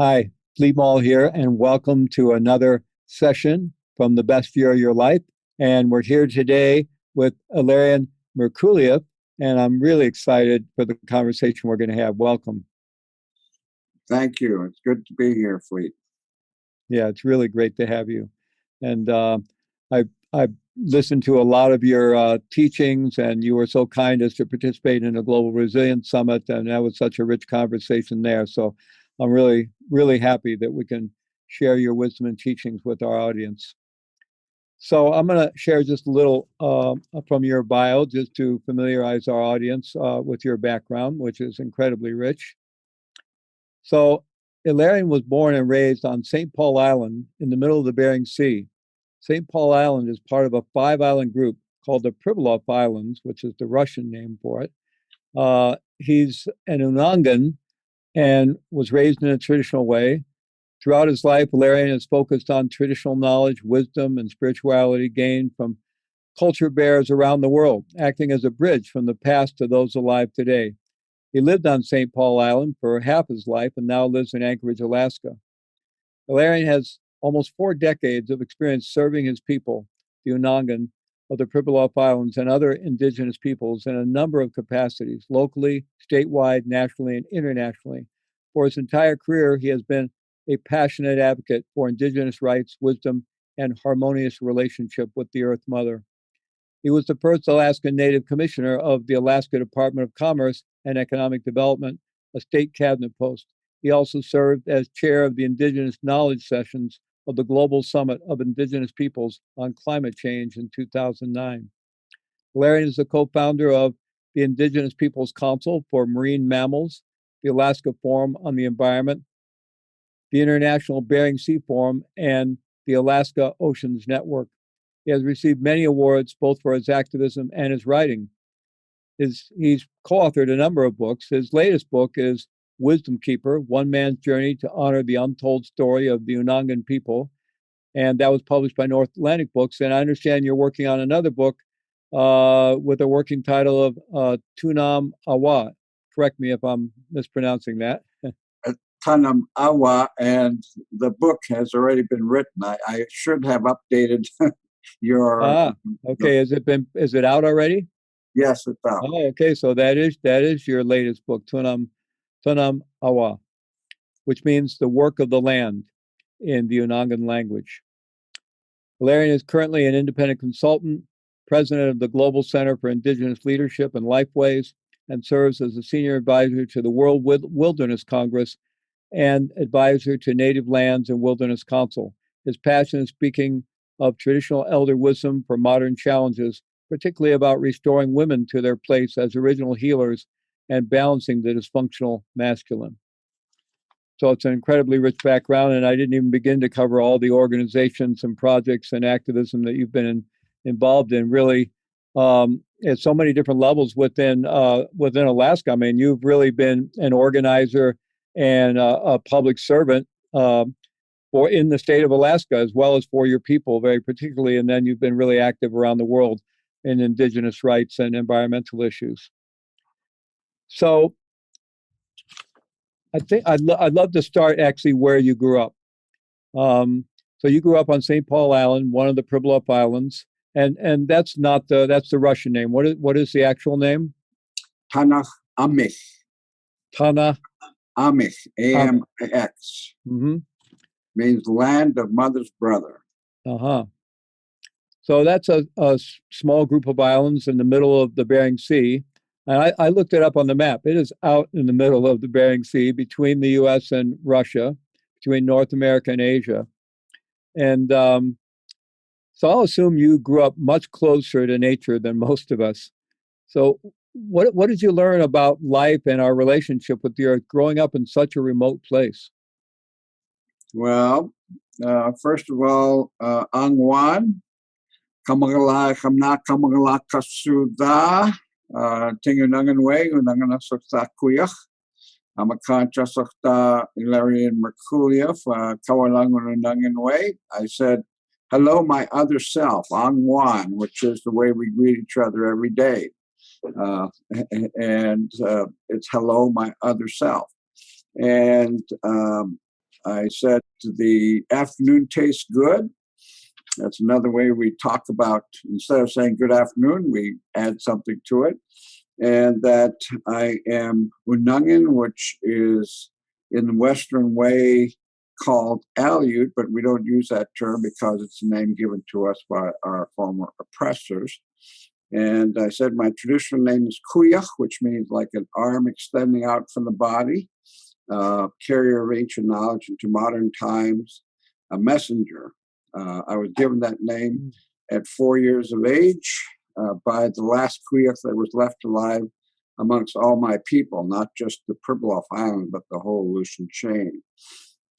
Hi, Lee Mall here, and welcome to another session from the best year of your life. And we're here today with Ilarion Merculieff, and I'm really excited for the conversation we're going to have. Welcome. Thank you. It's good to be here, Fleet. Yeah, it's really great to have you. And I've listened to a lot of your teachings, and you were so kind as to participate in the Global Resilience Summit, and that was such a rich conversation there. So I'm really, really happy that we can share your wisdom and teachings with our audience. So I'm going to share just a little from your bio, just to familiarize our audience with your background, which is incredibly rich. So Ilarion was born and raised on St. Paul Island in the middle of the Bering Sea. St. Paul Island is part of a five-island group called the Pribilof Islands, which is the Russian name for it. He's an Unangan and was raised in a traditional way. Throughout his life, Ilarion has focused on traditional knowledge, wisdom, and spirituality gained from culture bearers around the world, acting as a bridge from the past to those alive today. He lived on St. Paul Island for half his life and now lives in Anchorage, Alaska. Ilarion has almost 4 decades of experience serving his people, the Unangan of the Pribilof Islands and other indigenous peoples in a number of capacities, locally, statewide, nationally, and internationally. For his entire career, he has been a passionate advocate for indigenous rights, wisdom, and harmonious relationship with the Earth Mother. He was the first Alaskan Native Commissioner of the Alaska Department of Commerce and Economic Development, a state cabinet post. He also served as chair of the Indigenous Knowledge Sessions of the Global Summit of Indigenous Peoples on Climate Change in 2009. Ilarion is the co-founder of the Indigenous Peoples Council for Marine Mammals, the Alaska Forum on the Environment, the International Bering Sea Forum, and the Alaska Oceans Network. He has received many awards both for his activism and his writing. He's co-authored a number of books. His latest book is Wisdom Keeper, One Man's Journey to Honor the Untold Story of the Unangan People. And that was published by North Atlantic Books. And I understand you're working on another book with a working title of Tunam Awa. Correct me if I'm mispronouncing that. Tanam Awa, and the book has already been written. I should have updated your. Okay. Is it out already? Yes, it's out. Oh, okay. So that is your latest book, Tunam Awa, which means the work of the land in the Unangan language. Ilarion is currently an independent consultant, president of the Global Center for Indigenous Leadership and Lifeways, and serves as a senior advisor to the World Wilderness Congress and advisor to Native Lands and Wilderness Council. His passion is speaking of traditional elder wisdom for modern challenges, particularly about restoring women to their place as original healers and balancing the dysfunctional masculine. So it's an incredibly rich background, and I didn't even begin to cover all the organizations and projects and activism that you've been involved in. Really, at so many different levels within Alaska. I mean, you've really been an organizer and a public servant for in the state of Alaska, as well as for your people, very particularly. And then you've been really active around the world in indigenous rights and environmental issues. So I think I'd love to start actually where you grew up. So you grew up on St. Paul Island, one of the Pribilof Islands, and that's the Russian name. What is the actual name? Tanakh Amich. Tanakh Amich, A-M-I-X. Mm-hmm. Means land of mother's brother. Uh-huh. So that's a small group of islands in the middle of the Bering Sea. And I looked it up on the map. It is out in the middle of the Bering Sea between the U.S. and Russia, between North America and Asia. And so I'll assume you grew up much closer to nature than most of us. So what did you learn about life and our relationship with the earth growing up in such a remote place? Well, first of all, Angwan, Kamagala Kamna Kamagala Kasuda, Tingunangan Way, Unangan Sokta Kuyach, Amakancha Sokta Ilarion Merculieff, Kawalangan Unangan Way. I said, hello, my other self, Angwan, which is the way we greet each other every day. And it's hello, my other self. And I said the afternoon tastes good. That's another way we talk about, instead of saying good afternoon, we add something to it. And that I am Unangan, which is in the Western way called Aleut, but we don't use that term because it's a name given to us by our former oppressors. And I said my traditional name is Kuyach, which means like an arm extending out from the body, carrier of ancient knowledge into modern times, a messenger. I was given that name at 4 years of age by the last Kuyach that was left alive amongst all my people, not just the Pribilof Island, but the whole Aleutian chain.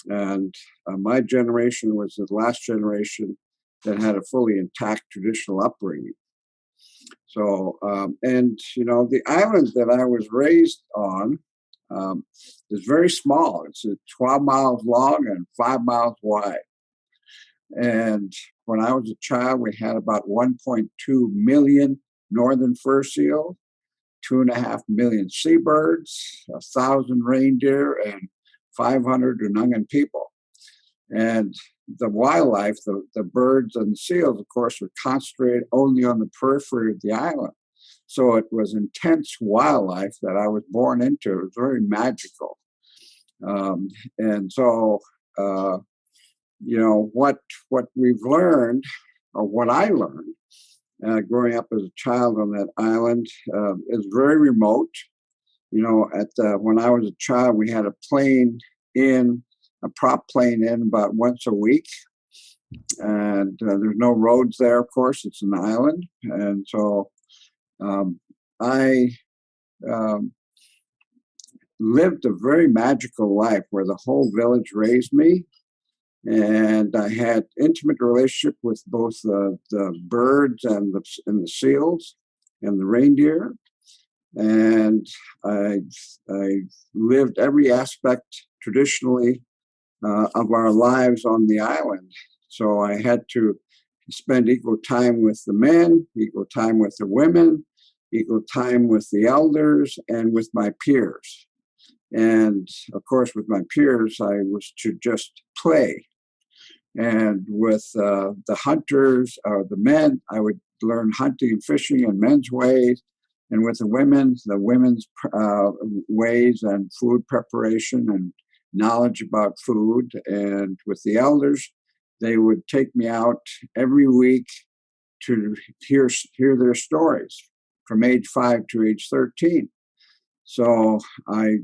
And my generation was the last generation that had a fully intact traditional upbringing. So, the island that I was raised on is very small. It's 12 miles long and 5 miles wide. And when I was a child, we had about 1.2 million northern fur seals, 2.5 million seabirds, 1,000 reindeer, and 500 Unangan people. And the wildlife, the birds and the seals, of course, were concentrated only on the periphery of the island. So it was intense wildlife that I was born into. It was very magical. What we've learned, or what I learned growing up as a child on that island, is very remote. When I was a child, we had a prop plane in about once a week. And there's no roads there, of course. It's an island. And so I lived a very magical life where the whole village raised me. And I had intimate relationship with both the birds and the seals and the reindeer. And I lived every aspect traditionally of our lives on the island. So I had to spend equal time with the men, equal time with the women, equal time with the elders, and with my peers. And of course, with my peers, I was to just play. And with the hunters or the men, I would learn hunting and fishing in men's ways. And with the women's ways and food preparation and knowledge about food. And with the elders, they would take me out every week to hear their stories from age 5 to age 13. So I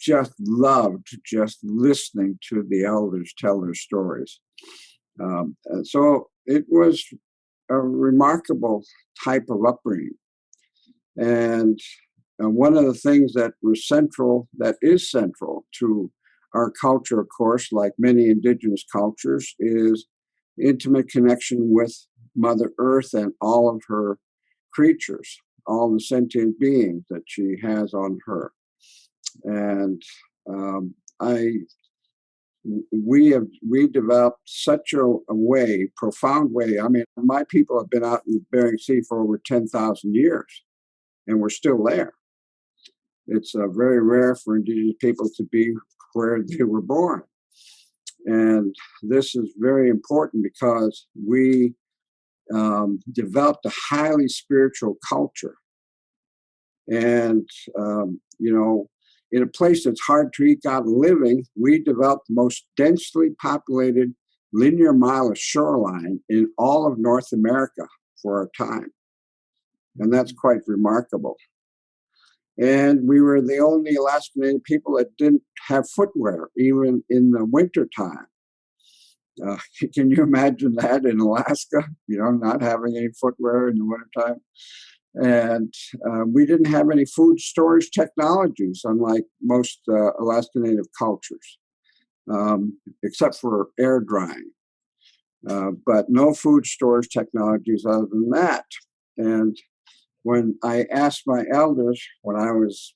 just loved just listening to the elders tell their stories. So it was a remarkable type of upbringing. And one of the things that is central to our culture, of course, like many indigenous cultures, is intimate connection with Mother Earth and all of her creatures, all the sentient beings that she has on her. And we developed such a profound way. I mean, my people have been out in Bering Sea for over 10,000 years, and we're still there. It's very rare for indigenous people to be where they were born. And this is very important because we developed a highly spiritual culture. And, in a place that's hard to eke out a living, we developed the most densely populated linear mile of shoreline in all of North America for our time. And that's quite remarkable. And we were the only Alaska Native people that didn't have footwear, even in the wintertime. Can you imagine that in Alaska, not having any footwear in the wintertime? And we didn't have any food storage technologies, unlike most Alaska Native cultures, except for air drying. But no food storage technologies other than that. And when I asked my elders, it was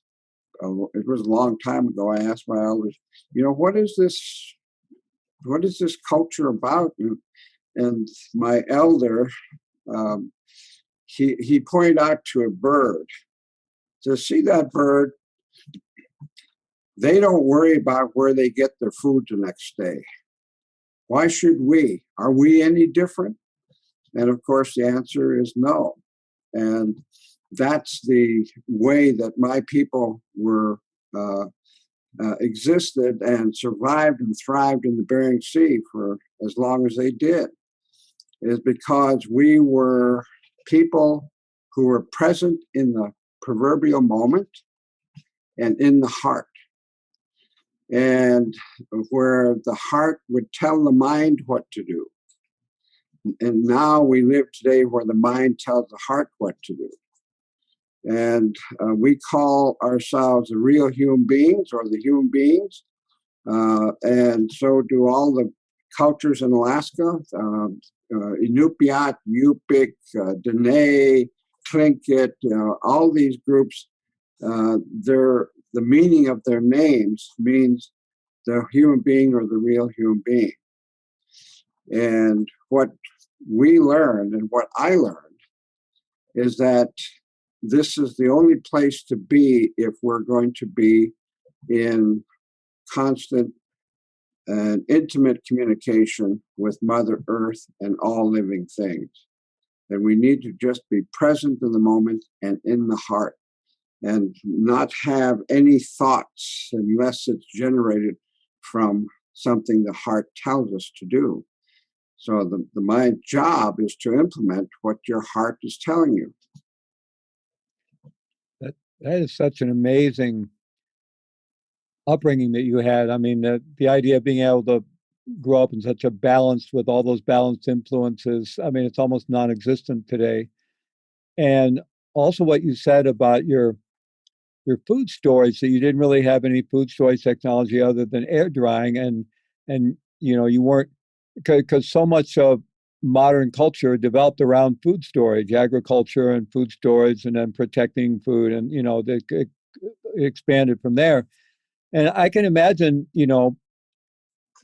a long time ago, I asked my elders, what is this culture about? And my elder, he pointed out to a bird. To see that bird, They don't worry about where they get their food the next day. Why should we? Are we any different? And of course, the answer is no. And that's the way that my people were existed and survived and thrived in the Bering Sea for as long as they did, is because we were people who were present in the proverbial moment and in the heart. And where the heart would tell the mind what to do. And now we live today where the mind tells the heart what to do. And we call ourselves the real human beings or the human beings. And so do all the cultures in Alaska, Inupiat, Yupik, Dene, Tlingit, all these groups, the meaning of their names means the human being or the real human being. And what we learned and what I learned is that this is the only place to be if we're going to be in constant and intimate communication with Mother Earth and all living things. And we need to just be present in the moment and in the heart and not have any thoughts unless it's generated from something the heart tells us to do. So my job is to implement what your heart is telling you. That is such an amazing upbringing that you had. I mean, the idea of being able to grow up in such a balanced, with all those balanced influences, I mean, it's almost non-existent today. And also what you said about your food storage, that you didn't really have any food storage technology other than air drying, and you weren't, because so much of modern culture developed around food storage, agriculture and food storage, and then protecting food, and it expanded from there. And I can imagine,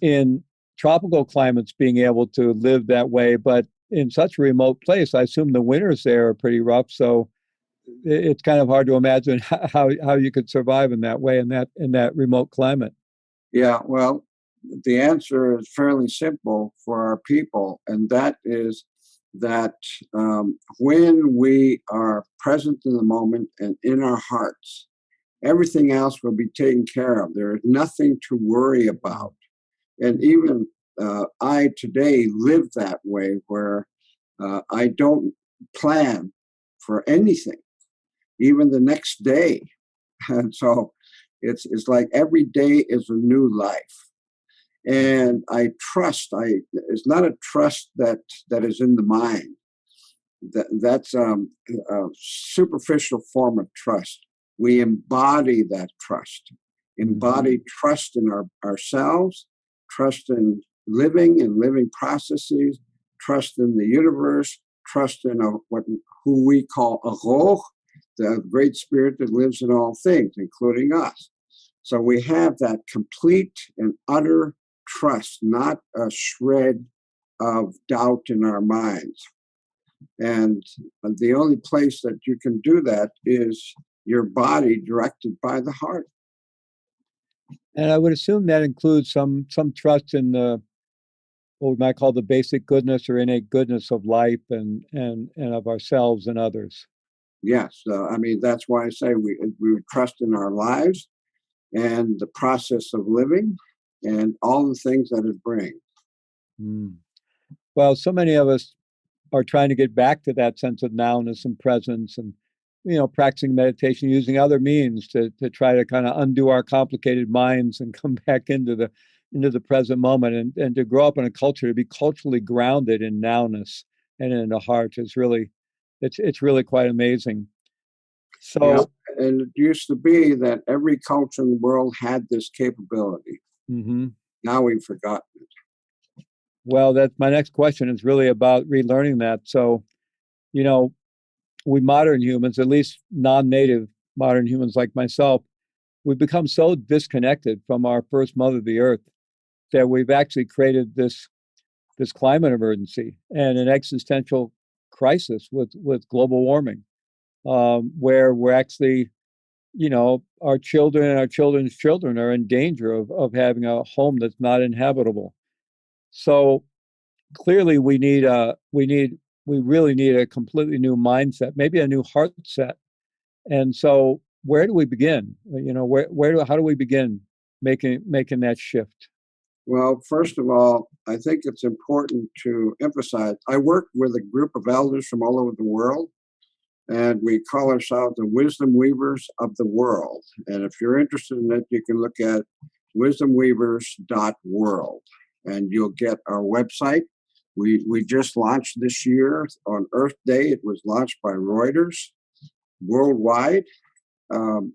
in tropical climates being able to live that way, but in such a remote place, I assume the winters there are pretty rough. So it's kind of hard to imagine how you could survive in that way, in that remote climate. Yeah, well, the answer is fairly simple for our people, and that is that when we are present in the moment and in our hearts, everything else will be taken care of. There is nothing to worry about. And even I today live that way, where I don't plan for anything, even the next day. And so it's like every day is a new life. And I trust. It's not a trust that is in the mind. That's a superficial form of trust. We embody that trust. Embody trust in ourselves, trust in living and living processes, trust in the universe, trust in who we call Aroch, the great spirit that lives in all things, including us. So we have that complete and utter trust, not a shred of doubt in our minds. And the only place that you can do that is your body directed by the heart. And I would assume that includes some trust in what we might call the basic goodness or innate goodness of life and of ourselves and others. Yes, I mean, that's why I say we trust in our lives and the process of living and all the things that it brings. Well, so many of us are trying to get back to that sense of nowness and presence, and practicing meditation, using other means to try to kind of undo our complicated minds and come back into the present moment, and to grow up in a culture, to be culturally grounded in nowness and in the heart is really, it's really quite amazing. So yeah, and it used to be that every culture in the world had this capability. Now we've forgotten it. Well, that's my next question, is really about relearning that. So, we modern humans, at least non-native modern humans like myself, we've become so disconnected from our first mother, the earth, that we've actually created this climate emergency and an existential crisis with global warming, where we're actually our children and our children's children are in danger of having a home that's not inhabitable. So clearly we really need a completely new mindset, maybe a new heart set. And so where do we begin? How do we begin making that shift? Well, first of all, I think it's important to emphasize I work with a group of elders from all over the world, and we call ourselves the Wisdom Weavers of the World. And if you're interested in it, you can look at wisdomweavers.world, and you'll get our website. We just launched this year on Earth Day. It was launched by Reuters worldwide, and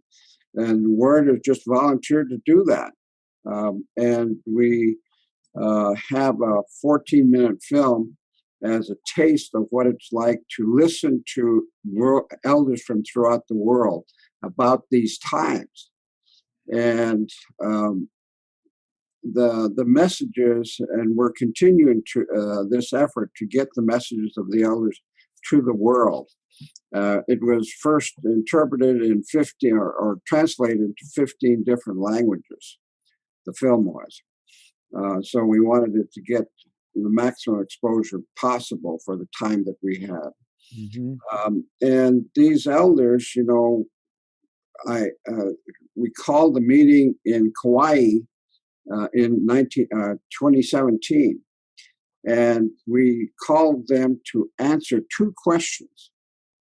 Reuters just volunteered to do that. And we have a 14-minute film as a taste of what it's like to listen to elders from throughout the world about these times. And the messages, and we're continuing to this effort to get the messages of the elders to the world. It was first interpreted in 15 or translated into 15 different languages. The film was. So we wanted it to get the maximum exposure possible for the time that we had. Mm-hmm. And these elders, we called the meeting in Kauai in 2017. And we called them to answer two questions.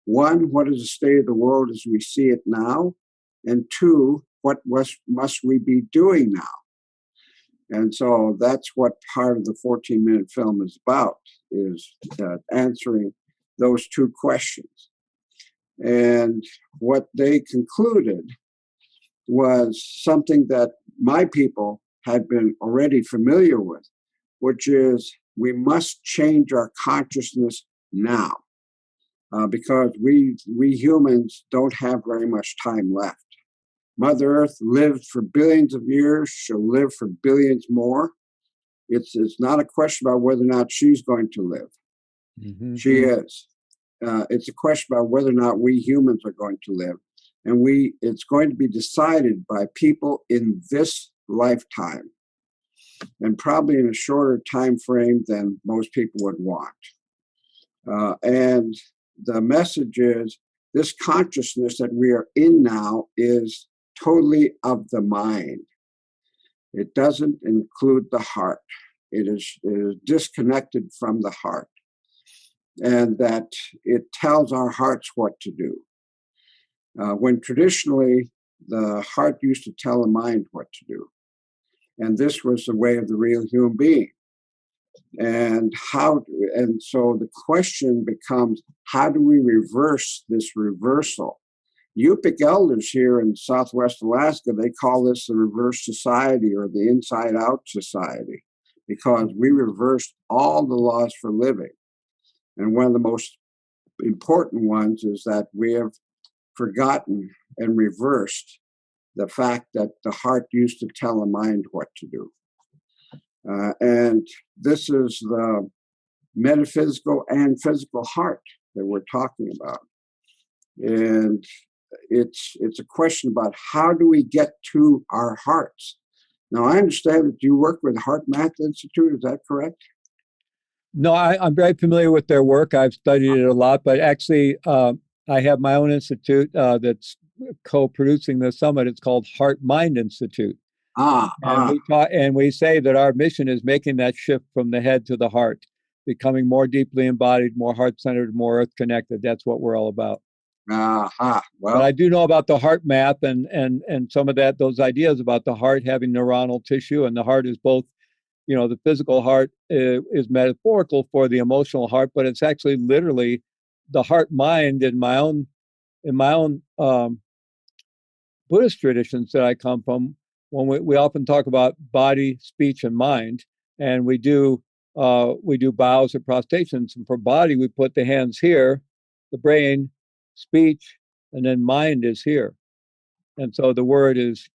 One, what is the state of the world as we see it now? And two, what must we be doing now? And so that's what part of the 14-minute film is about, is answering those two questions. And what they concluded was something that my people had been already familiar with, which is we must change our consciousness now, because we humans don't have very much time left. Mother Earth lived for billions of years. She'll live for billions more. It's not a question about whether or not she's going to live. Mm-hmm. She is. It's a question about whether or not we humans are going to live. And it's going to be decided by people in this lifetime, and probably in a shorter time frame than most people would want. And the message is this consciousness that we are in now is totally of the mind. It doesn't include the heart. It is disconnected from the heart. And that it tells our hearts what to do. When traditionally, the heart used to tell the mind what to do. And this was the way of the real human being. And so the question becomes, how do we reverse this reversal? Yupik elders here in Southwest Alaska, they call this the reverse society or the inside out society, because we reversed all the laws for living. And one of the most important ones is that we have forgotten and reversed the fact that the heart used to tell the mind what to do. And this is the metaphysical and physical heart that we're talking about. And it's a question about how do we get to our hearts? Now, I understand that you work with Heart Math Institute. Is that correct? No, I'm very familiar with their work. I've studied it a lot, but actually, I have my own institute that's co-producing the summit. It's called Heart Mind Institute. And we say that our mission is making that shift from the head to the heart, becoming more deeply embodied, more heart-centered, more earth-connected. That's what we're all about. Well, but I do know about the heart map and some of those ideas about the heart having neuronal tissue, and the heart is both, the physical heart is metaphorical for the emotional heart, but it's actually literally the heart mind in my own Buddhist traditions that I come from. When we often talk about body, speech, and mind, and we do bows or prostrations, and for body we put the hands here, the brain, speech, and then mind is here. And so the word is,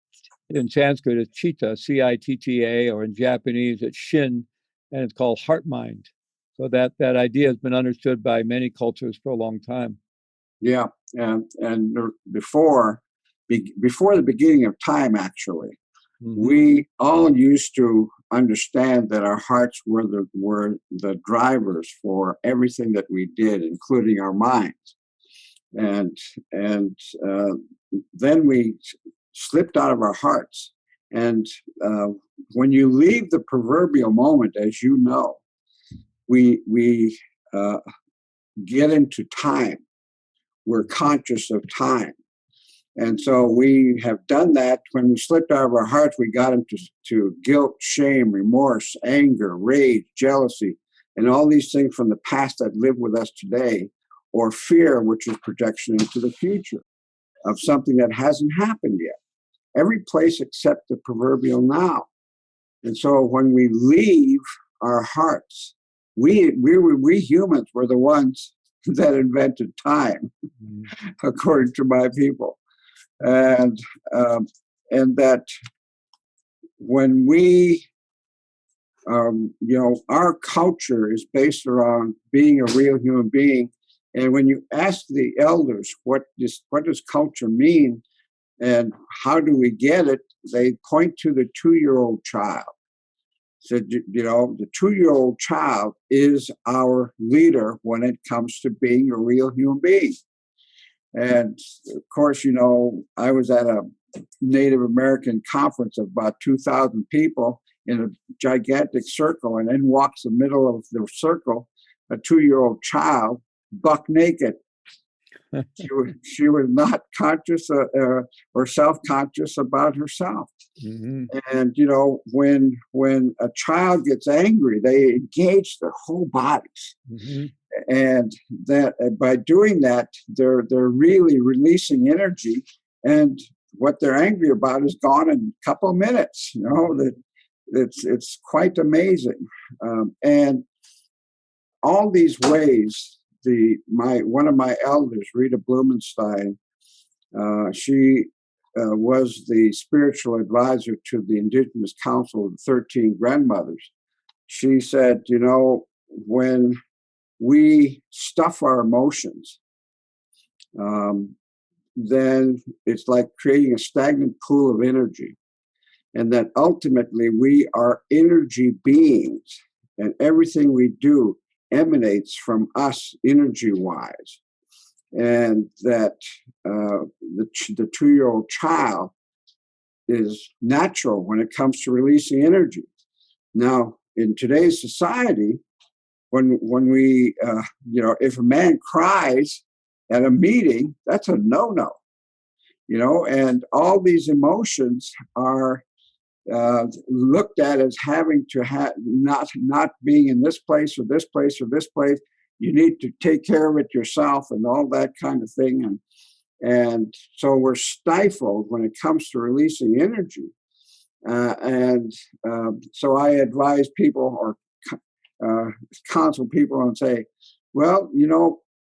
in Sanskrit, is chitta, C-I-T-T-A, or in Japanese it's shin, and it's called heart mind. So that idea has been understood by many cultures for a long time. Yeah, and before before the beginning of time, actually, Mm-hmm. we all used to understand that our hearts were the drivers for everything that we did, including our minds. And then we slipped out of our hearts. And when you leave the proverbial moment, as you know, we get into time. We're conscious of time. And so we have done that. When we slipped out of our hearts, we got into guilt, shame, remorse, anger, rage, jealousy, and all these things from the past that live with us today, or fear, which is projection into the future of something that hasn't happened yet. Every place except the proverbial now. And so when we leave our hearts, we humans were the ones that invented time, according to my people. And that when we, our culture is based around being a real human being. And when you ask the elders what does culture mean and how do we get it, they point to the 2-year-old child. So, the 2-year-old child is our leader when it comes to being a real human being. And of course, I was at a Native American conference of about 2,000 people in a gigantic circle, and in walks the middle of the circle a 2-year-old child, buck naked. She was not conscious or self-conscious about herself. Mm-hmm. And when a child gets angry, they engage their whole bodies. Mm-hmm. And that by doing that, they're really releasing energy, and what they're angry about is gone in a couple of minutes. That it's quite amazing. And all these ways, one of my elders, Rita Blumenstein, she was the spiritual advisor to the Indigenous Council of the 13 Grandmothers. She said, when we stuff our emotions, then it's like creating a stagnant pool of energy. And that ultimately we are energy beings, and everything we do emanates from us energy-wise. And that the 2-year-old child is natural when it comes to releasing energy. Now, in today's society, when we, if a man cries at a meeting, that's a no-no, and all these emotions are looked at as having to not being in this place or this place or this place. You need to take care of it yourself and all that kind of thing. And so we're stifled when it comes to releasing energy. So I advise people or counsel people and say, well,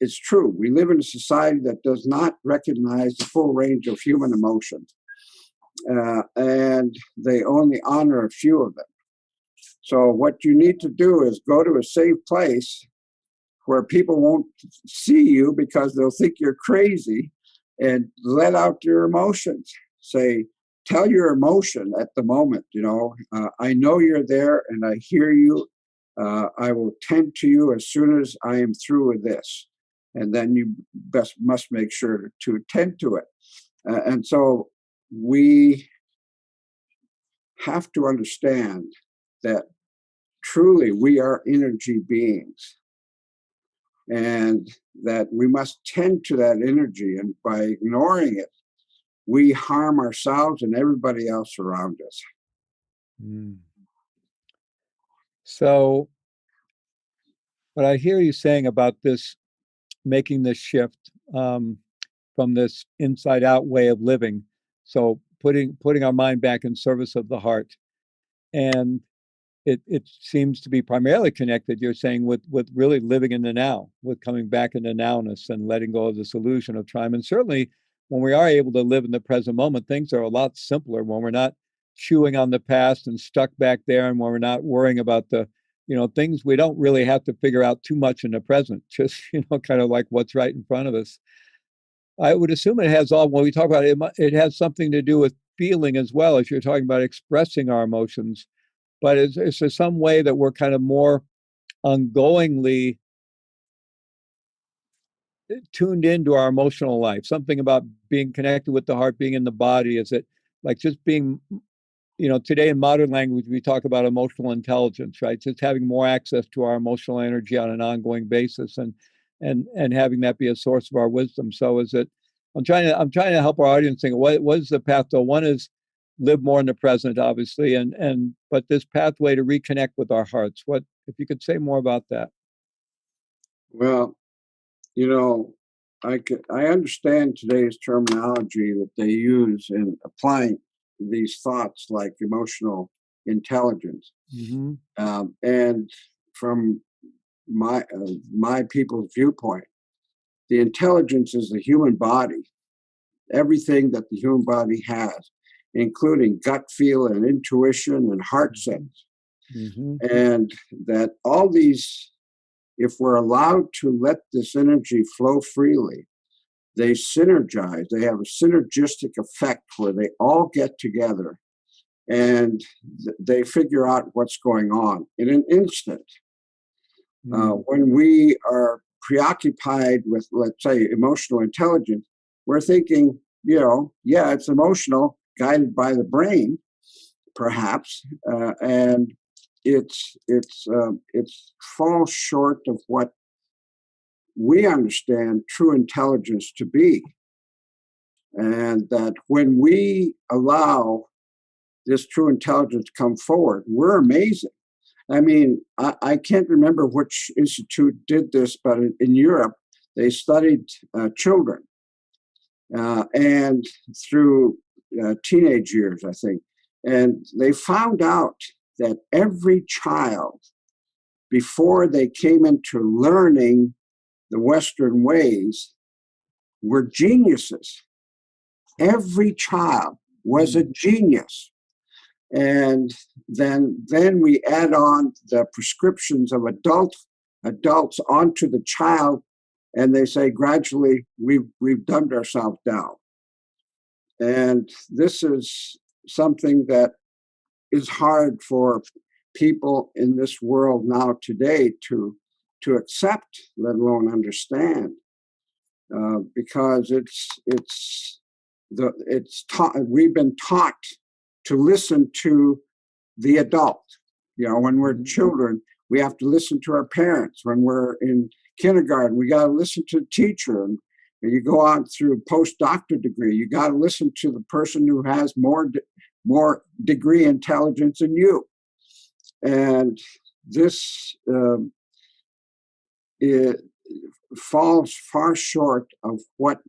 it's true. We live in a society that does not recognize the full range of human emotions. And they only honor a few of them. So what you need to do is go to a safe place where people won't see you because they'll think you're crazy, and let out your emotions. Tell your emotion at the moment, I know you're there and I hear you. I will tend to you as soon as I am through with this. And then you must make sure to attend to it. And so we have to understand that truly we are energy beings, and that we must tend to that energy. And by ignoring it, we harm ourselves and everybody else around us. Mm. So what I hear you saying about this, making this shift from this inside out way of living, so putting our mind back in service of the heart, and it seems to be primarily connected, you're saying, with really living in the now, with coming back into nowness and letting go of this illusion of time. And certainly when we are able to live in the present moment, things are a lot simpler when we're not chewing on the past and stuck back there, and when we're not worrying about the things we don't really have to figure out too much in the present, just kind of like what's right in front of us. I would assume it has all, when we talk about it, it has something to do with feeling as well, as you're talking about expressing our emotions. But is there some way that we're kind of more ongoingly tuned into our emotional life? Something about being connected with the heart, being in the body? Is it like just being, today in modern language, we talk about emotional intelligence, right? Just having more access to our emotional energy on an ongoing basis, and having that be a source of our wisdom. So is it, I'm trying to help our audience think, what is the path though? One is live more in the present, obviously, but this pathway to reconnect with our hearts. What, if you could say more about that? Well, you know, I understand today's terminology that they use in applying these thoughts like emotional intelligence. Mm-hmm. And from my people's viewpoint, the intelligence is the human body, everything that the human body has, including gut feel and intuition and heart sense. Mm-hmm. And that all these, if we're allowed to let this energy flow freely, they synergize. They have a synergistic effect where they all get together and they figure out what's going on in an instant. When we are preoccupied with, let's say, emotional intelligence, we're thinking, yeah, it's emotional, guided by the brain, perhaps, and it's falls short of what we understand true intelligence to be. And that when we allow this true intelligence to come forward, we're amazing. I mean, I can't remember which institute did this, but in Europe, they studied children and through teenage years, I think. And they found out that every child, before they came into learning the Western ways, were geniuses. Every child was a genius. And then we add on the prescriptions of adults onto the child, and they say gradually we've dumbed ourselves down. And this is something that is hard for people in this world now today to accept, let alone understand, because we've been taught to listen to the adult. When we're children, we have to listen to our parents. When we're in kindergarten, we got to listen to the teacher. And you go on through postdoctorate degree, you got to listen to the person who has more degree intelligence than you. And this it falls far short of what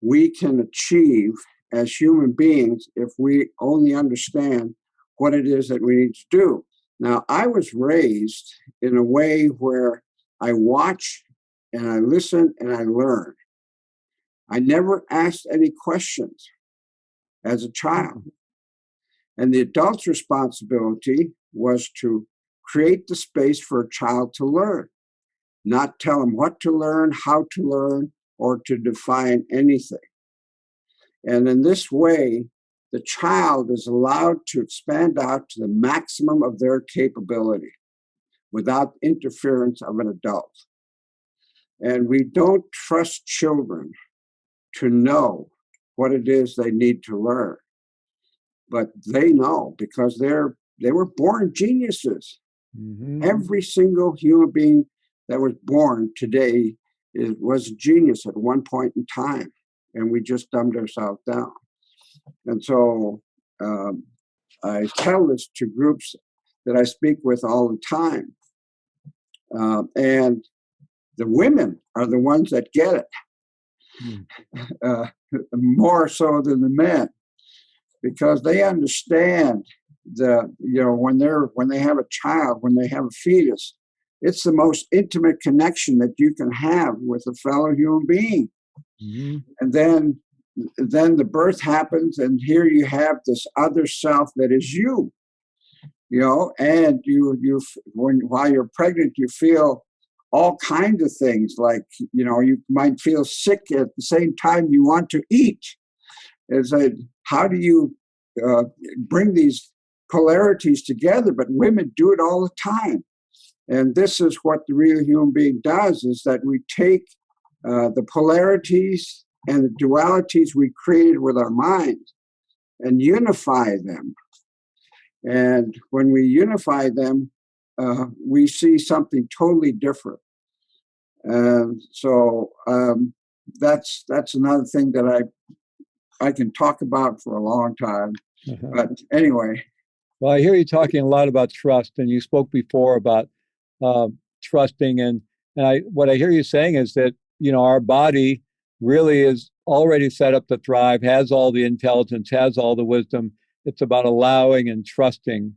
we can achieve as human beings if we only understand what it is that we need to do. Now, I was raised in a way where I watch and I listen and I learn. I never asked any questions as a child. And the adult's responsibility was to create the space for a child to learn, not tell them what to learn, how to learn, or to define anything. And in this way, the child is allowed to expand out to the maximum of their capability without interference of an adult. And we don't trust children to know what it is they need to learn. But they know, because they were born geniuses. Mm-hmm. Every single human being that was born today was a genius at one point in time. And we just dumbed ourselves down. And so I tell this to groups that I speak with all the time. And the women are the ones that get it, more so than the men, because they understand when they have a child, when they have a fetus, it's the most intimate connection that you can have with a fellow human being. Mm-hmm. And then the birth happens, and here you have this other self that is you, and while you're pregnant, you feel all kinds of things, like, you might feel sick at the same time you want to eat. It's like, how do you bring these polarities together? But women do it all the time. And this is what the real human being does, is that we take the polarities and the dualities we created with our minds and unify them. And when we unify them, we see something totally different. And so that's another thing that I can talk about for a long time. But anyway. Well, I hear you talking a lot about trust, and you spoke before about trusting, and what I hear you saying is that our body really is already set up to thrive, has all the intelligence, has all the wisdom. It's about allowing and trusting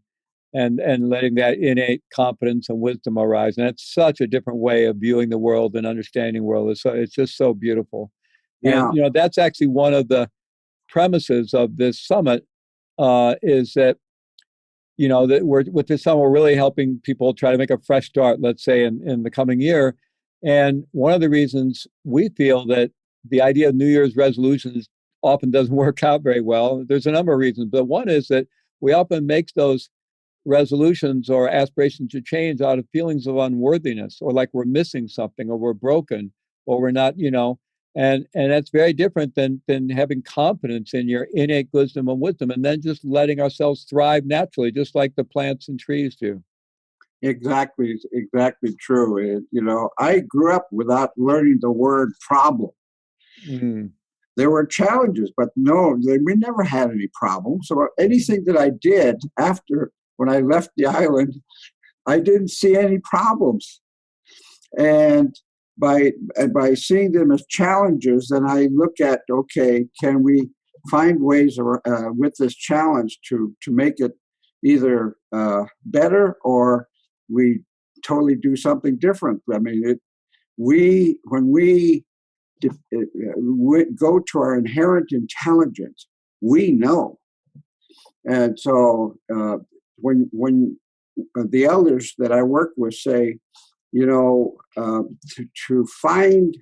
and letting that innate confidence and wisdom arise. And it's such a different way of viewing the world and understanding the world. It's just so beautiful. Yeah. And that's actually one of the premises of this summit, is that that with this summit, we're really helping people try to make a fresh start, let's say, in the coming year. And one of the reasons we feel that the idea of New Year's resolutions often doesn't work out very well, there's a number of reasons, but one is that we often make those resolutions or aspirations to change out of feelings of unworthiness, or like we're missing something, or we're broken, or we're not, and that's very different than having confidence in your innate wisdom and then just letting ourselves thrive naturally, just like the plants and trees do. Exactly true. I grew up without learning the word problem. There were challenges, but we never had any problems. So anything that I did after, when I left the island, I didn't see any problems. And by seeing them as challenges, then I look at, okay, can we find ways with this challenge to make it either better, or we totally do something different. I mean, when we go to our inherent intelligence, we know. And so when the elders that I work with say, to find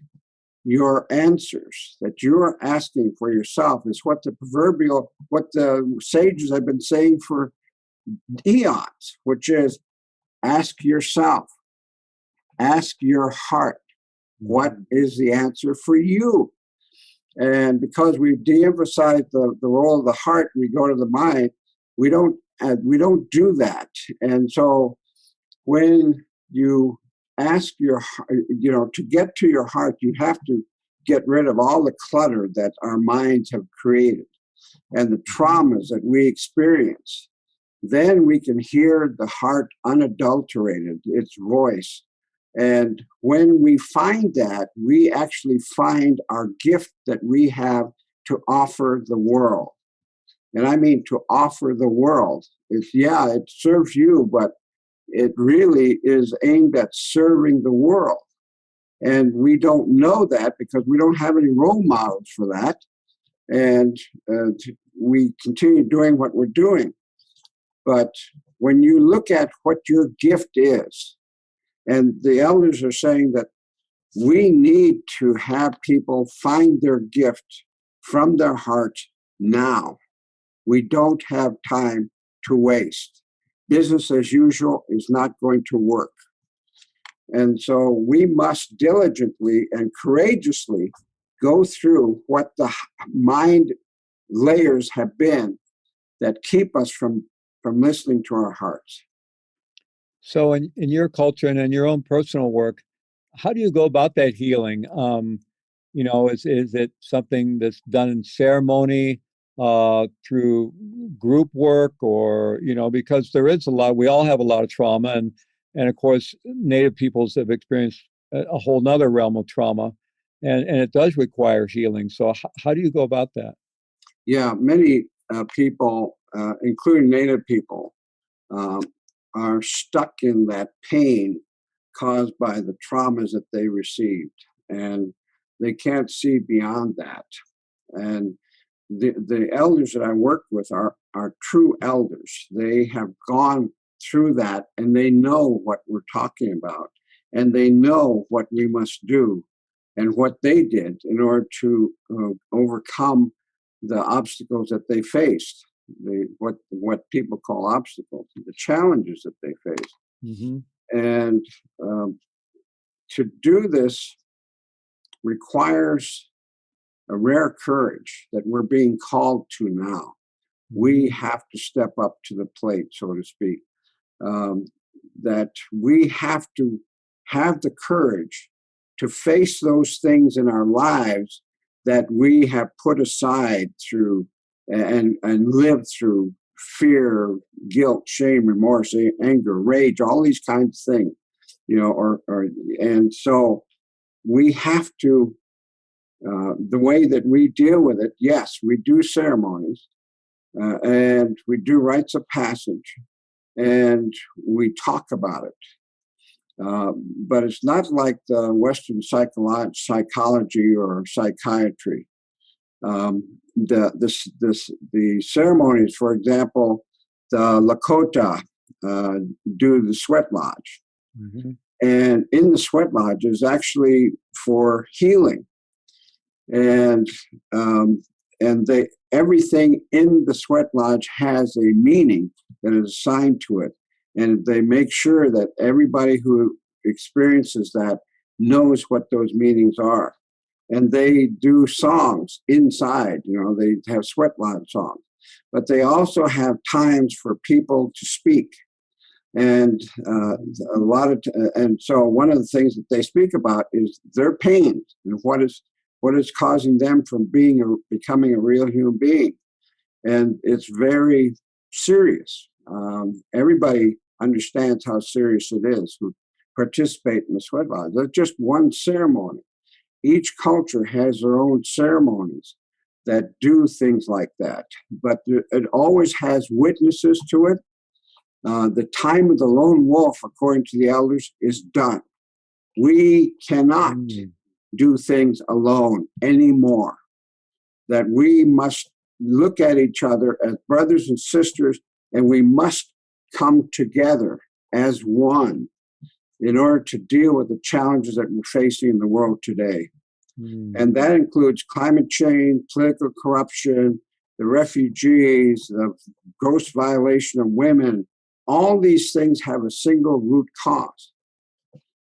your answers that you're asking for yourself is what the sages have been saying for eons, which is ask yourself, ask your heart, what is the answer for you? And because we've de-emphasized the role of the heart, we go to the mind. We don't do that. And so when you ask your heart, to get to your heart, you have to get rid of all the clutter that our minds have created and the traumas that we experience. Then we can hear the heart unadulterated, its voice. And when we find that, we actually find our gift that we have to offer the world. And I mean to offer the world. It serves you, but it really is aimed at serving the world. And we don't know that because we don't have any role models for that. And we continue doing what we're doing. But when you look at what your gift is, and the elders are saying that we need to have people find their gift from their heart now. We don't have time to waste. Business as usual is not going to work. And so we must diligently and courageously go through what the mind layers have been that keep us from listening to our hearts. So in your culture and in your own personal work, how do you go about that healing? Is it something that's done in ceremony, through group work, or, because there is we all have a lot of trauma, and of course, Native peoples have experienced a whole nother realm of trauma, and it does require healing. So how do you go about that? Yeah, many people, including Native people, are stuck in that pain caused by the traumas that they received, and they can't see beyond that. And the elders that I work with are true elders. They have gone through that, and they know what we're talking about. and they know what we must do and what they did in order to overcome the obstacles that they faced, what people call obstacles, the challenges that they faced. Mm-hmm. And to do this requires a rare courage that we're being called to now. We have to step up to the plate, so to speak. That we have to have the courage to face those things in our lives that we have put aside through and lived through fear, guilt, shame, remorse, anger, rage, all these kinds of things, and so we have to, the way that we deal with it, yes, we do ceremonies and we do rites of passage and we talk about it. But it's not like the Western psychology or psychiatry. The ceremonies, for example, the Lakota do the sweat lodge. Mm-hmm. And in the sweat lodge is actually for healing. And everything in the sweat lodge has a meaning that is assigned to it. And they make sure that everybody who experiences that knows what those meanings are. And they do songs inside, they have sweat lodge songs. But they also have times for people to speak. And and so one of the things that they speak about is their pain and what is causing them from becoming a real human being. And it's very serious. Everybody understands how serious it is who participate in the sweat lodge. That's just one ceremony. Each culture has their own ceremonies that do things like that, but it always has witnesses to it. The time of the lone wolf, according to the elders, is done. We cannot do things alone anymore. That we must look at each other as brothers and sisters, and we must come together as one in order to deal with the challenges that we're facing in the world today. And that includes climate change, political corruption, the refugees, the gross violation of women. All these things have a single root cause,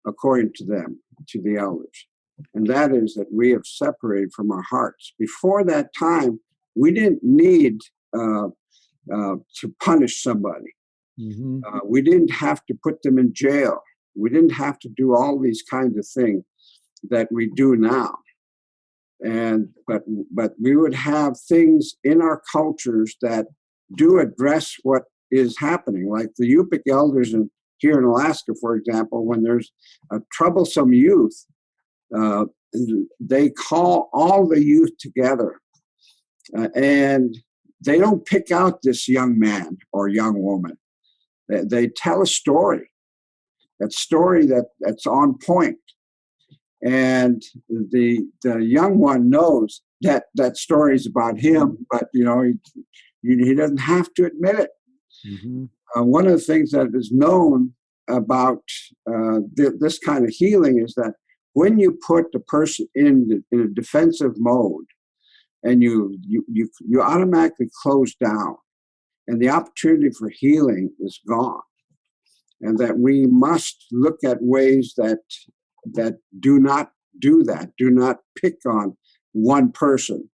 according to them, to the elders. And that is that we have separated from our hearts. Before that time, we didn't need to punish somebody. Mm-hmm. We didn't have to put them in jail. We didn't have to do all these kinds of things that we do now. But we would have things in our cultures that do address what is happening, like the Yupik elders here in Alaska, for example. When there's a troublesome youth, they call all the youth together, and they don't pick out this young man or young woman. They tell a story, that's on point. And the young one knows that story is about him, but he doesn't have to admit it. Mm-hmm. One of the things that is known about this kind of healing is that when you put the person in a defensive mode, and you automatically close down, and the opportunity for healing is gone, and that we must look at ways that do not do that, do not pick on one person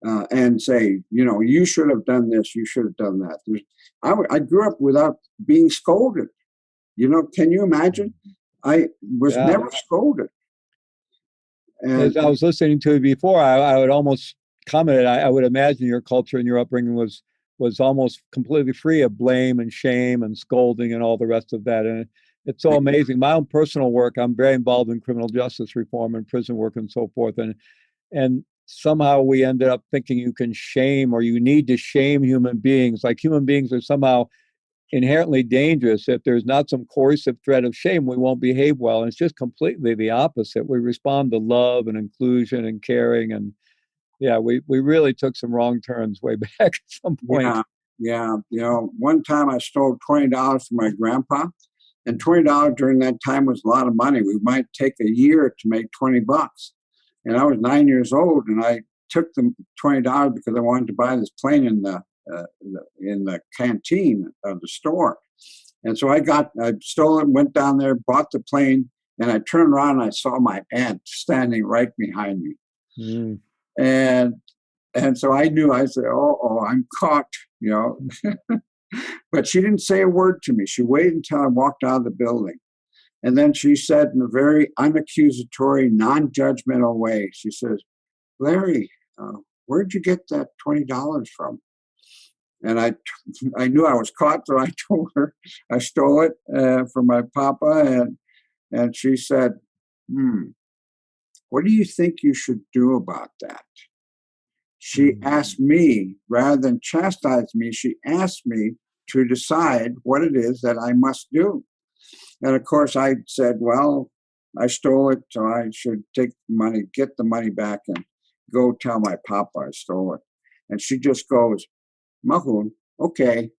and say, you should have done this, you should have done that. I grew up without being scolded. Can you imagine? I was never scolded. And as I was listening to it before, I would almost comment, I would imagine your culture and your upbringing was almost completely free of blame and shame and scolding and all the rest of that. And it's so amazing. My own personal work, I'm very involved in criminal justice reform and prison work and so forth. And somehow we ended up thinking you can shame, or you need to shame human beings. Like human beings are somehow inherently dangerous. If there's not some coercive threat of shame, we won't behave well. And it's just completely the opposite. We respond to love and inclusion and caring. And we really took some wrong turns way back at some point. Yeah. One time I stole $20 from my grandpa, And $20 during that time was a lot of money. We might take a year to make $20. And I was 9 years old, and I took the $20 because I wanted to buy this plane in the canteen of the store. And so I stole it, went down there, bought the plane, and I turned around and I saw my aunt standing right behind me. Mm. And so I knew, I said, oh, I'm caught, you know. But she didn't say a word to me. She waited until I walked out of the building. And then she said in a very unaccusatory, non-judgmental way, she says, Larry, where'd you get that $20 from? And I knew I was caught, so I told her I stole it from my papa. And she said, what do you think you should do about that? She asked me, rather than chastise me, she asked me to decide what it is that I must do. And of course, I said, well, I stole it, so I should take the money, get the money back, and go tell my papa I stole it. And she just goes, Mahun, okay.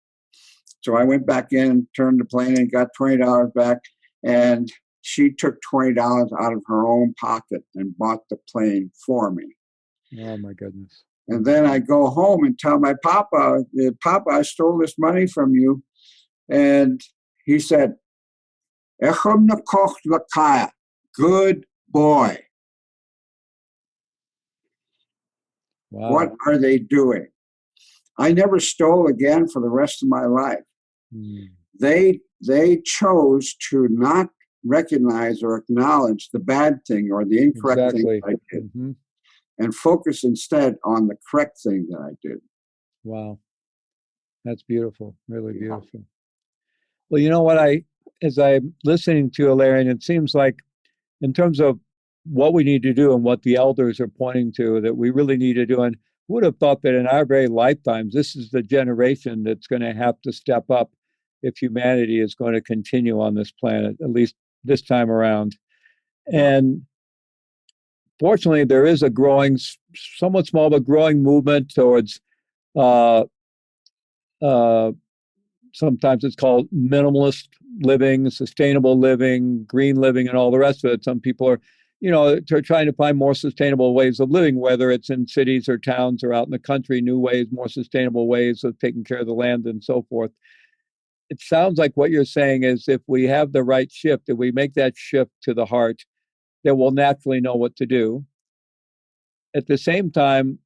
So I went back in, turned the plane, and got $20 back. And she took $20 out of her own pocket and bought the plane for me. Oh, my goodness. And then I go home and tell my papa, Papa, I stole this money from you. And he said, Echom nakoch lakaya, good boy. Wow. What are they doing? I never stole again for the rest of my life. They chose to not recognize or acknowledge the bad thing or the incorrect thing I did, and focus instead on the correct thing that I did. Wow. That's beautiful. Really beautiful. Well, you know what, as I'm listening to Ilarion, it seems like in terms of what we need to do and what the elders are pointing to, that we really need to do, and who would have thought that in our very lifetimes, this is the generation that's going to have to step up if humanity is going to continue on this planet, at least this time around. And fortunately, there is a growing, somewhat small, but growing movement towards sometimes it's called minimalist living, sustainable living, green living, and all the rest of it. Some people are, they're trying to find more sustainable ways of living, whether it's in cities or towns or out in the country, new ways, more sustainable ways of taking care of the land and so forth. It sounds like what you're saying is if we have the right shift, if we make that shift to the heart, then we'll naturally know what to do. At the same time,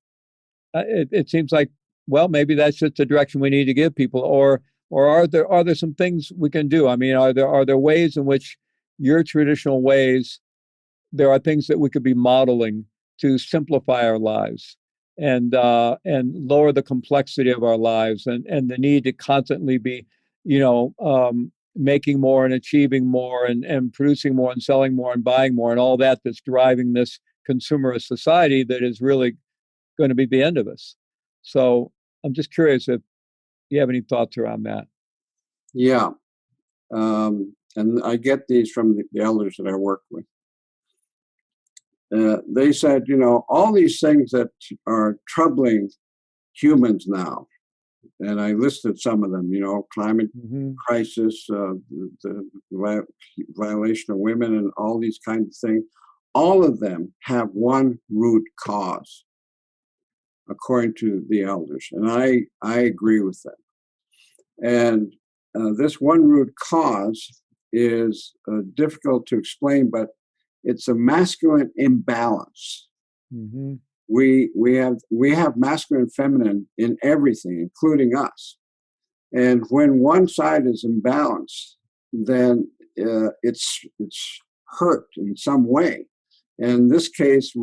it seems like, well, maybe that's just the direction we need to give people, or are there some things we can do? I mean, are there ways in which your traditional ways, there are things that we could be modeling to simplify our lives and lower the complexity of our lives and the need to constantly be, making more and achieving more and producing more and selling more and buying more and all that's driving this consumerist society that is really going to be the end of us. So I'm just curious if you have any thoughts around that. Yeah. And I get these from the elders that I work with. They said, all these things that are troubling humans now, and I listed some of them, climate crisis, the violation of women, and all these kinds of things. All of them have one root cause, according to the elders. And I agree with them. And this one root cause is difficult to explain, but it's a masculine imbalance. We have masculine and feminine in everything, including us. And when one side is imbalanced, then it's hurt in some way. In this case,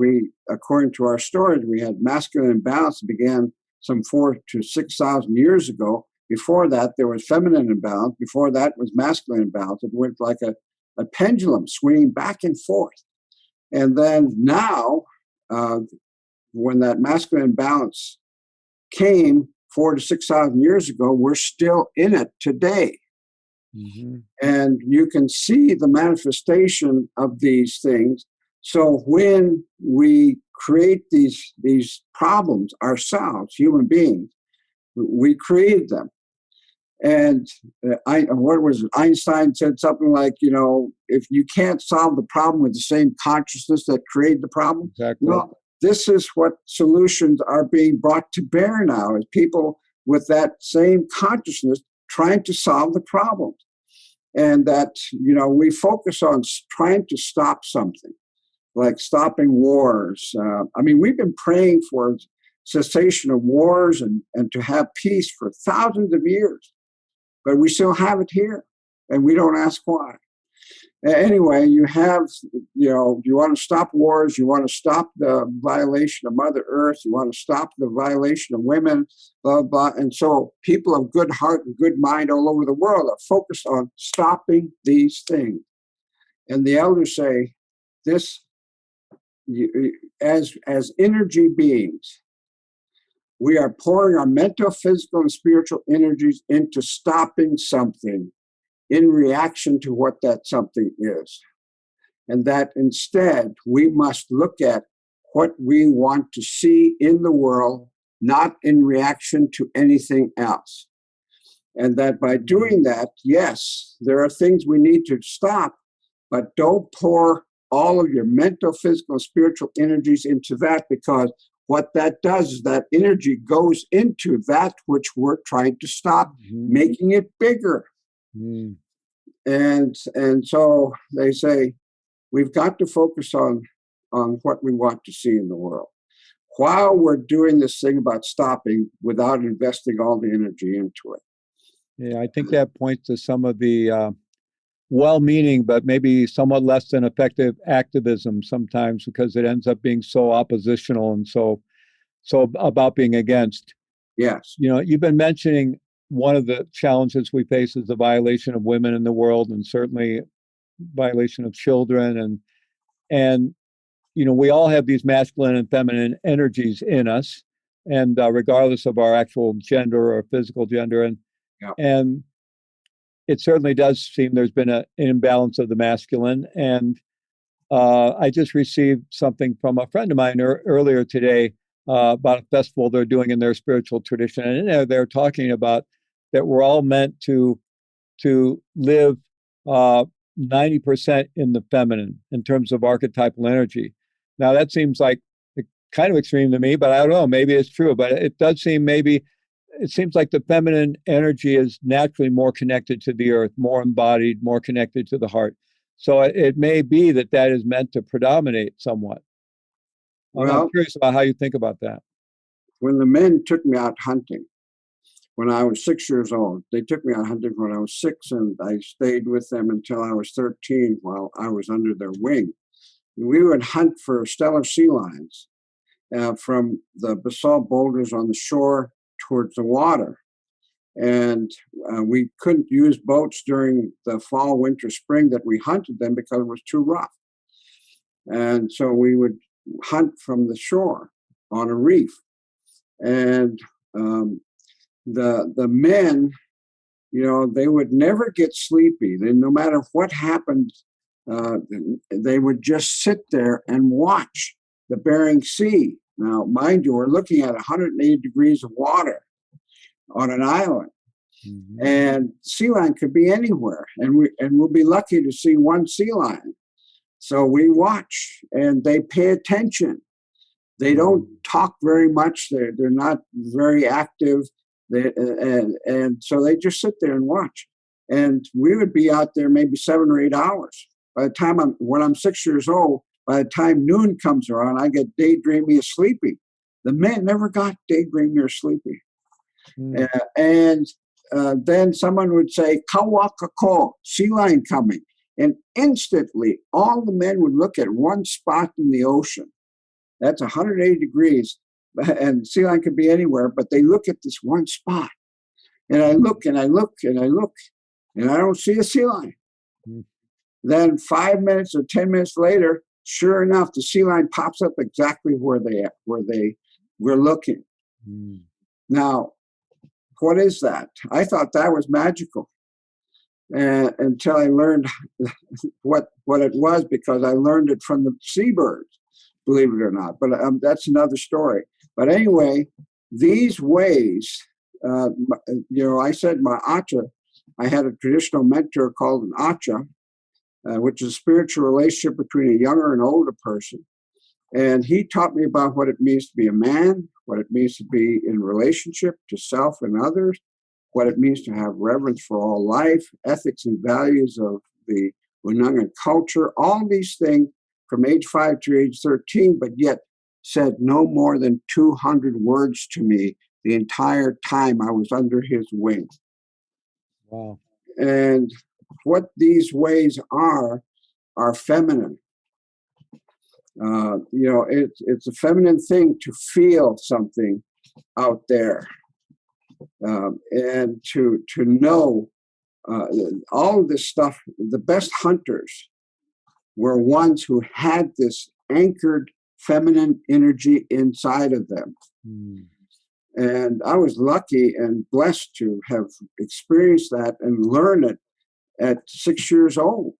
according to our stories, we had masculine imbalance that began some 4,000 to 6,000 years ago. Before that, there was feminine imbalance. Before that was masculine imbalance. It went like a pendulum swinging back and forth. And then now, when that masculine imbalance came 4,000 to 6,000 years ago, we're still in it today. And you can see the manifestation of these things. So when we create these problems ourselves, human beings, we create them. And what was it? Einstein said something like, if you can't solve the problem with the same consciousness that created the problem, Exactly. well, this is what solutions are being brought to bear now, is people with that same consciousness trying to solve the problems. And that, we focus on trying to stop something, like stopping wars. We've been praying for cessation of wars and to have peace for thousands of years, but we still have it here, and we don't ask why. Anyway, you want to stop wars, you want to stop the violation of Mother Earth, you want to stop the violation of women, blah, blah. And so people of good heart and good mind all over the world are focused on stopping these things. And the elders say, as energy beings, we are pouring our mental, physical, and spiritual energies into stopping something in reaction to what that something is. And that instead, we must look at what we want to see in the world, not in reaction to anything else. And that by doing that, yes, there are things we need to stop, but don't pour all of your mental, physical, and spiritual energies into that, because what that does is that energy goes into that which we're trying to stop, making it bigger. And so they say, we've got to focus on what we want to see in the world, while we're doing this thing about stopping without investing all the energy into it. Yeah, I think that points to some of the well-meaning, but maybe somewhat less than effective activism sometimes, because it ends up being so oppositional and so about being against. Yes. You've been mentioning one of the challenges we face is the violation of women in the world, and certainly violation of children. And we all have these masculine and feminine energies in us, and regardless of our actual gender or physical gender. And it certainly does seem there's been an imbalance of the masculine. And I just received something from a friend of mine earlier today about a festival they're doing in their spiritual tradition. And in there, they're talking about that we're all meant to live 90% in the feminine in terms of archetypal energy. Now, that seems like kind of extreme to me, but I don't know, maybe it's true. But it does seem it seems like the feminine energy is naturally more connected to the earth, more embodied, more connected to the heart. So it may be that is meant to predominate somewhat. Well, I'm curious about how you think about that. When the men took me out hunting, when I was 6 years old, they took me out hunting when I was 6, and I stayed with them until I was 13 while I was under their wing. And we would hunt for stellar sea lions from the basalt boulders on the shore towards the water. And we couldn't use boats during the fall, winter, spring that we hunted them because it was too rough. And so we would hunt from the shore on a reef. And the men, they would never get sleepy. No matter what happened, they would just sit there and watch the Bering Sea. Now, mind you, we're looking at 180 degrees of water on an island. Mm-hmm. And sea lion could be anywhere. And we'll be lucky to see one sea lion. So we watch, and they pay attention. They don't talk very much. They're not very active. And so they just sit there and watch. And we would be out there maybe 7 or 8 hours. By the time when I'm 6 years old, by the time noon comes around, I get daydreamy or sleepy. The men never got daydreamy or sleepy. And then someone would say, "Kawakako, sea lion coming." And instantly, all the men would look at one spot in the ocean. That's 180 degrees. And sea lion could be anywhere, but they look at this one spot. And I look, and I look, and I look, and I don't see a sea lion. Then 5 minutes or 10 minutes later, sure enough, the sea lion pops up exactly where they were looking. Now, what is that? I thought that was magical until I learned what it was, because I learned it from the seabirds, believe it or not. But that's another story. But anyway, these ways I said my acha, I had a traditional mentor called an acha, which is a spiritual relationship between a younger and older person. And he taught me about what it means to be a man, what it means to be in relationship to self and others, what it means to have reverence for all life, ethics and values of the Unangan culture, all these things from age 5 to age 13, but yet said no more than 200 words to me the entire time I was under his wing. Wow. And what these ways are feminine. It's a feminine thing to feel something out there, and to know all of this stuff. The best hunters were ones who had this anchored feminine energy inside of them. And I was lucky and blessed to have experienced that and learn it at 6 years old.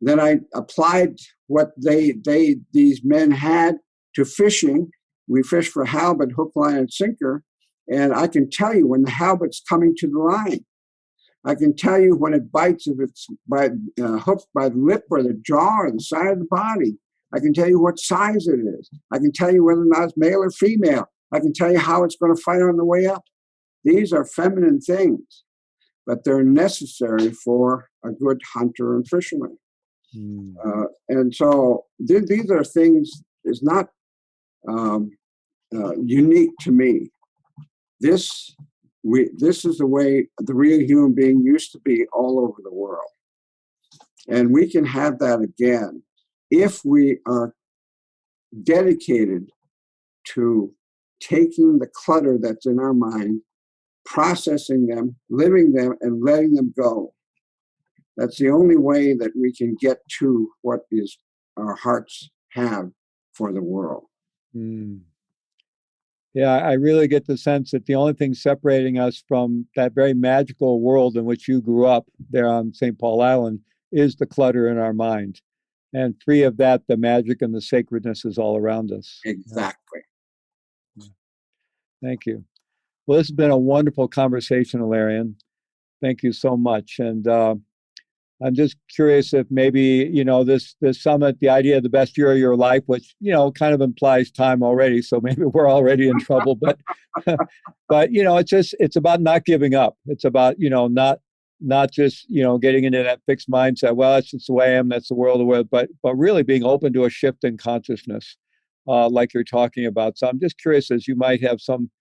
Then I applied what these men had to fishing. We fished for halibut, hook, line, and sinker. And I can tell you when the halibut's coming to the line. I can tell you when it bites, if it's hooked by the lip or the jaw or the side of the body. I can tell you what size it is. I can tell you whether or not it's male or female. I can tell you how it's going to fight on the way up. These are feminine things, but they're necessary for a good hunter and fisherman. And so these are things, is not unique to me. This is the way the real human being used to be all over the world. And we can have that again if we are dedicated to taking the clutter that's in our mind, processing them, living them, and letting them go. That's the only way that we can get to what is our hearts have for the world. Yeah, I really get the sense that the only thing separating us from that very magical world in which you grew up there on St. Paul Island is the clutter in our mind. And free of that, the magic and the sacredness is all around us. Exactly. Thank you. Well, this has been a wonderful conversation, Ilarion. Thank you so much. And I'm just curious if maybe, this summit, the idea of the best year of your life, which, kind of implies time already. So maybe we're already in trouble, but it's about not giving up. It's about, not just, getting into that fixed mindset. Well, that's just the way I am. That's the world, but really being open to a shift in consciousness, like you're talking about. So I'm just curious, as you might have some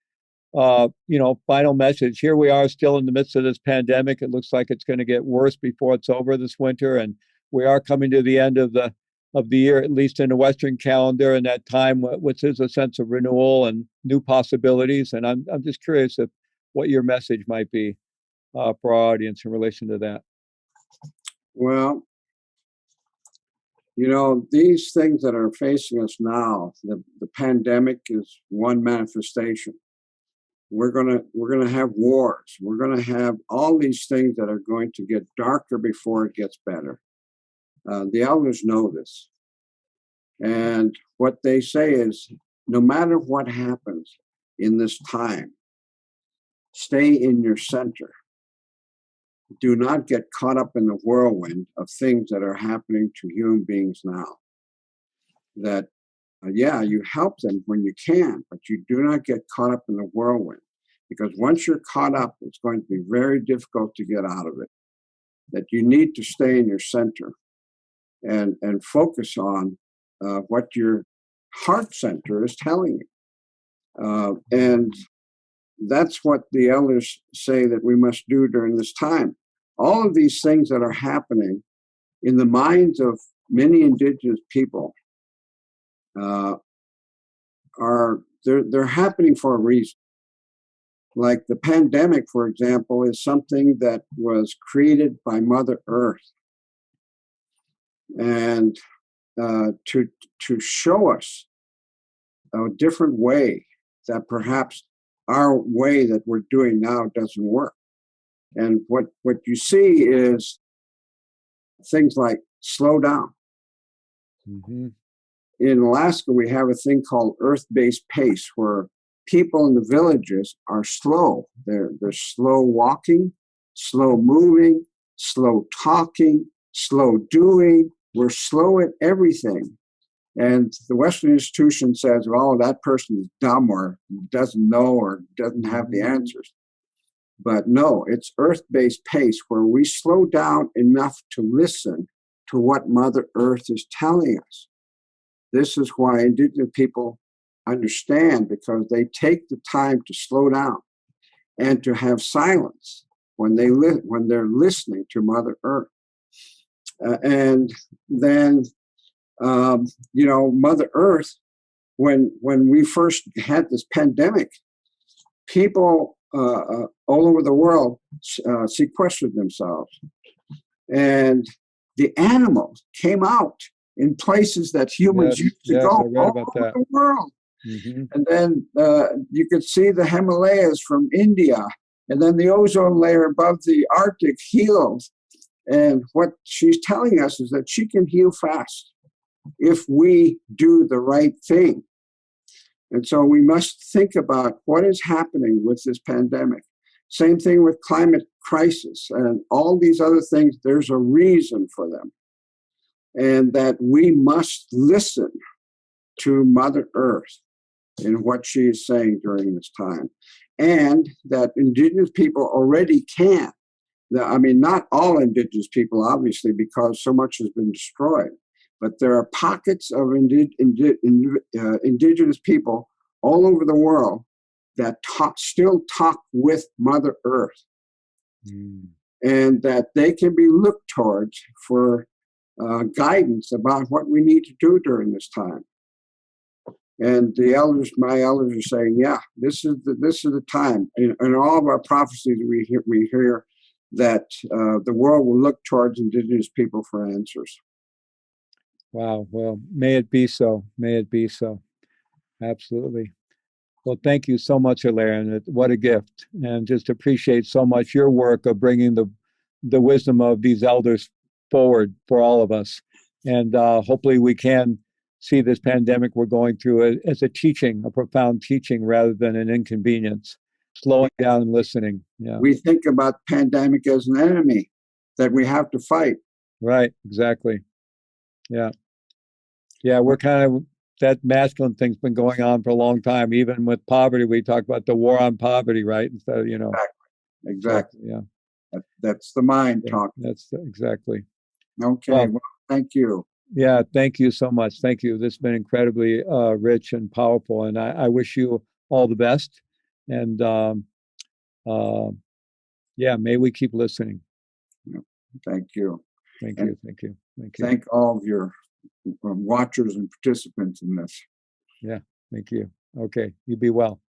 final message. Here we are still in the midst of this pandemic. It looks like it's going to get worse before it's over this winter. And we are coming to the end of the year, at least in the Western calendar, and that time, which is a sense of renewal and new possibilities. And I'm just curious what your message might be for our audience in relation to that. Well, these things that are facing us now, the pandemic is one manifestation. We're gonna have wars. We're gonna have all these things that are going to get darker before it gets better. The elders know this, and what they say is, no matter what happens in this time, stay in your center. Do not get caught up in the whirlwind of things that are happening to human beings now. That, you help them when you can, but you do not get caught up in the whirlwind. Because once you're caught up, it's going to be very difficult to get out of it. That you need to stay in your center and focus on what your heart center is telling you. And that's what the elders say that we must do during this time. All of these things that are happening in the minds of many indigenous people they're happening for a reason. Like the pandemic, for example, is something that was created by Mother Earth, and to show us a different way, that perhaps our way that we're doing now doesn't work. And what you see is things like slow down. In Alaska, we have a thing called earth-based pace, where people in the villages are slow. They're slow walking, slow moving, slow talking, slow doing. We're slow at everything. And the Western institution says, well, that person is dumb or doesn't know or doesn't have the answers. But no, it's earth-based pace where we slow down enough to listen to what Mother Earth is telling us. This is why Indigenous people understand, because they take the time to slow down and to have silence when they're listening to Mother Earth. And then, Mother Earth, when we first had this pandemic, people all over the world sequestered themselves. And the animals came out in places that humans used to go all over the world. Mm-hmm. And then you could see the Himalayas from India, and then the ozone layer above the Arctic healed. And what she's telling us is that she can heal fast if we do the right thing. And so we must think about what is happening with this pandemic. Same thing with climate crisis and all these other things. There's a reason for them. And that we must listen to Mother Earth in what she is saying during this time. And that Indigenous people already can. I mean, not all Indigenous people, obviously, because so much has been destroyed. But there are pockets of Indigenous people all over the world that still talk with Mother Earth. And that they can be looked towards for guidance about what we need to do during this time. And my elders are saying, yeah, this is the time. In all of our prophecies, we hear that the world will look towards Indigenous people for answers. Wow. Well, may it be so. May it be so. Absolutely. Well, thank you so much, Ilarion. What a gift. And just appreciate so much your work of bringing the wisdom of these elders forward for all of us. And hopefully we can see this pandemic we're going through as a teaching, a profound teaching rather than an inconvenience. Slowing down and listening. Yeah. We think about pandemic as an enemy that we have to fight. Right. Exactly. Yeah. Yeah. We're kind of, that masculine thing's been going on for a long time. Even with poverty, we talk about the war on poverty, right? Instead of, Exactly. So, yeah. That's the mind talk. That's exactly. Okay. Well, thank you. Yeah. Thank you so much. Thank you. This has been incredibly rich and powerful. And I wish you all the best. And may we keep listening. Thank you. Thank you. Thank you. Thank you. Thank all of your watchers and participants in this. Yeah. Thank you. Okay. You be well.